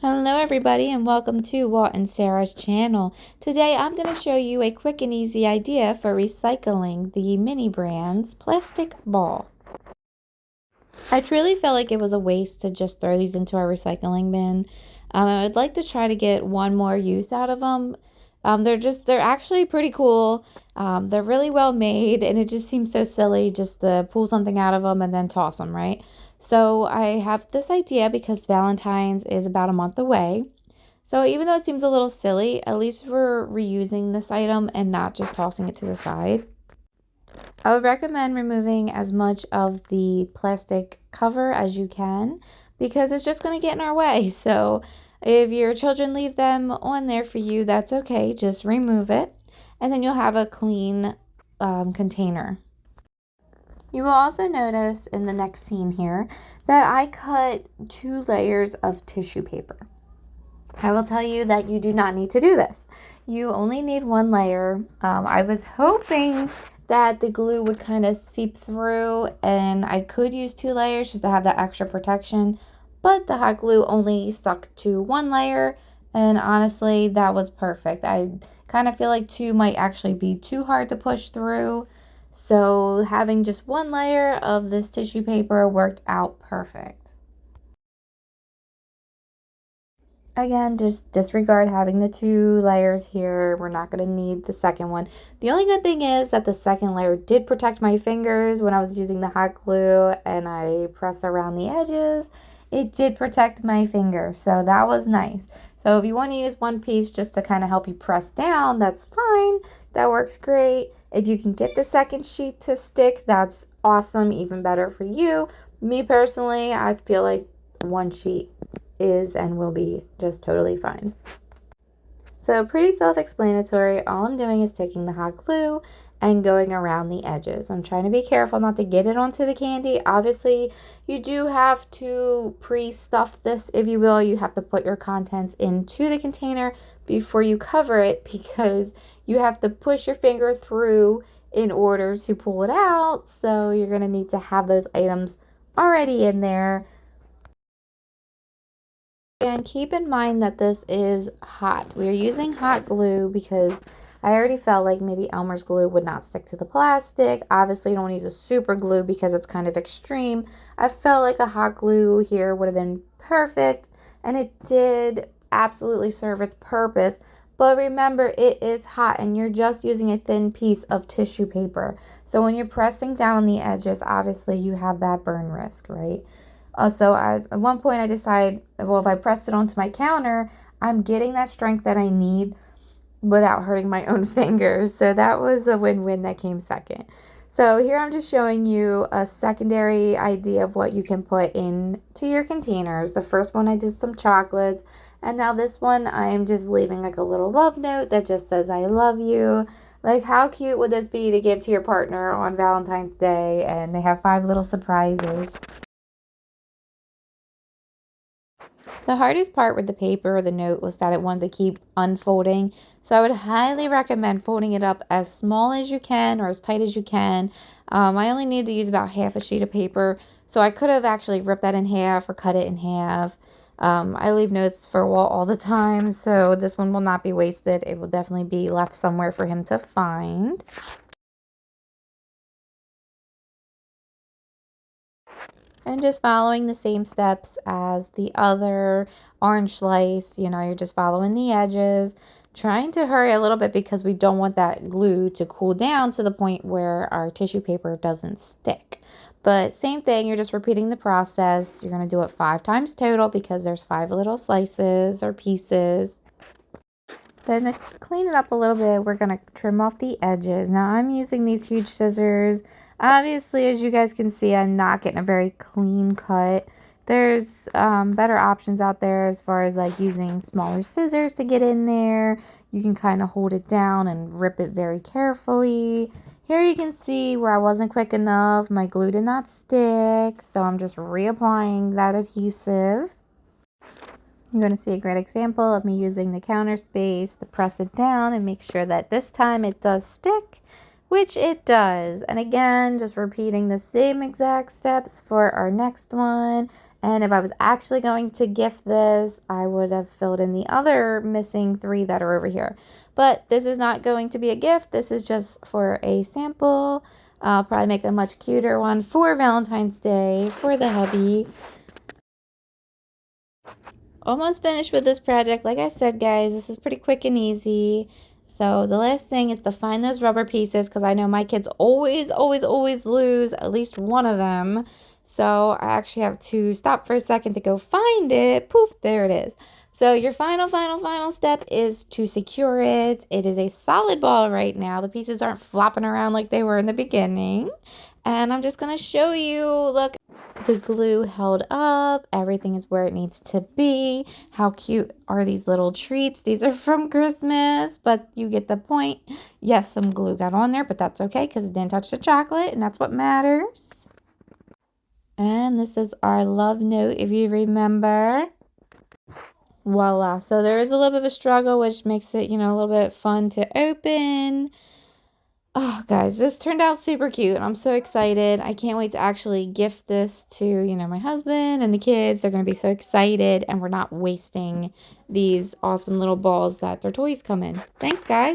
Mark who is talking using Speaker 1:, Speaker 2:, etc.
Speaker 1: Hello everybody and welcome to Walt and Sarah's channel. Today I'm going to show you a quick and easy idea for recycling the Mini Brands plastic ball. I truly felt like it was a waste to just throw these into our recycling bin. I would like to try to get one more use out of them. They're actually pretty cool. They're really well made, and it just seems so silly just to pull something out of them and then toss them, right? So I have this idea because Valentine's is about a month away. So even though it seems a little silly, at least we're reusing this item and not just tossing it to the side. I would recommend removing as much of the plastic cover as you can because it's just going to get in our way. So if your children leave them on there for you, that's okay. Just remove it and then you'll have a clean container. You will also notice in the next scene here that I cut 2 layers of tissue paper. I will tell you that you do not need to do this. You only need 1 layer. I was hoping that the glue would kind of seep through and I could use 2 layers just to have that extra protection, but the hot glue only stuck to 1 layer, and honestly that was perfect. I kind of feel like 2 might actually be too hard to push through, so having just 1 layer of this tissue paper worked out perfect. Again, just disregard having the 2 layers here. We're not going to need the second one. The only good thing is that the second layer did protect my fingers when I was using the hot glue and I press around the edges. It did protect my finger, so that was nice. So if you want to use one piece just to kind of help you press down, that's fine. That works great. If you can get the second sheet to stick, that's awesome, even better for you. Me personally, I feel like one sheet is and will be just totally fine. So pretty self-explanatory. All I'm doing is taking the hot glue and going around the edges. I'm trying to be careful not to get it onto the candy. Obviously, you do have to pre-stuff this, if you will. You have to put your contents into the container before you cover it because you have to push your finger through in order to pull it out. So you're going to need to have those items already in there. And keep in mind that this is hot. We are using hot glue because I already felt like maybe Elmer's glue would not stick to the plastic. Obviously, you don't use a super glue because it's kind of extreme. I felt like a hot glue here would have been perfect, and it did absolutely serve its purpose. But remember, it is hot and you're just using a thin piece of tissue paper. So when you're pressing down on the edges, obviously you have that burn risk, right? At one point I decided, well, if I press it onto my counter, I'm getting that strength that I need without hurting my own fingers. So that was a win-win that came second. So here I'm just showing you a secondary idea of what you can put into your containers. The first one I did some chocolates, and now this one I'm just leaving like a little love note that just says I love you. Like, how cute would this be to give to your partner on Valentine's Day, and they have 5 little surprises. The hardest part with the paper or the note was that it wanted to keep unfolding. So I would highly recommend folding it up as small as you can or as tight as you can. I only needed to use about half a sheet of paper. So I could have actually ripped that in half or cut it in half. I leave notes for Walt all the time, so this one will not be wasted. It will definitely be left somewhere for him to find. And just following the same steps as the other orange slice. You're just following the edges, trying to hurry a little bit because we don't want that glue to cool down to the point where our tissue paper doesn't stick. But same thing, you're just repeating the process. You're going to do it 5 times total because there's 5 little slices or pieces. Then to clean it up a little bit, we're going to trim off the edges. Now I'm using these huge scissors. Obviously, as you guys can see, I'm not getting a very clean cut. There's better options out there as far as like using smaller scissors to get in there. You can kind of hold it down and rip it very carefully. Here you can see where I wasn't quick enough. My glue did not stick, so I'm just reapplying that adhesive. You're going to see a great example of me using the counter space to press it down and make sure that this time it does stick, which it does. And again, just repeating the same exact steps for our next one. And if I was actually going to gift this, I would have filled in the other missing 3 that are over here. But this is not going to be a gift. This is just for a sample. I'll probably make a much cuter one for Valentine's Day for the hubby. Almost finished with this project. Like I said, guys, this is pretty quick and easy. So the last thing is to find those rubber pieces, because I know my kids always lose at least one of them. So I actually have to stop for a second to go find it. Poof, there it is. So your final step is to secure it. It is a solid ball right now. The pieces aren't flopping around like they were in the beginning. And I'm just going to show you, look, the glue held up. Everything is where it needs to be. How cute are these little treats? These are from Christmas, but you get the point. Yes, some glue got on there, but that's okay because it didn't touch the chocolate, and that's what matters. And this is our love note, if you remember. Voila. So there is a little bit of a struggle, which makes it, a little bit fun to open. Oh, guys, this turned out super cute. I'm so excited. I can't wait to actually gift this to, my husband and the kids. They're going to be so excited, and we're not wasting these awesome little balls that their toys come in. Thanks, guys.